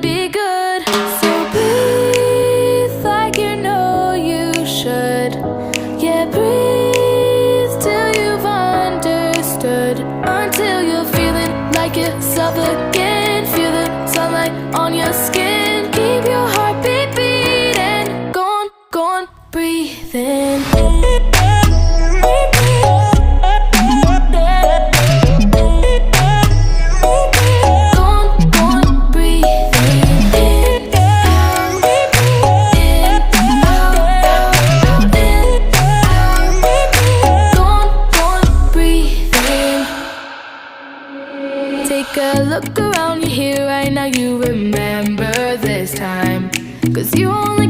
be good. So breathe like you know you should. Yeah, breathe till you've understood. Until you're feeling like yourself again. Feel the sunlight on your skin. Keep your heartbeat beating. Go on, breathe in. Take a look around you here right now, you remember this time. 'Cause you only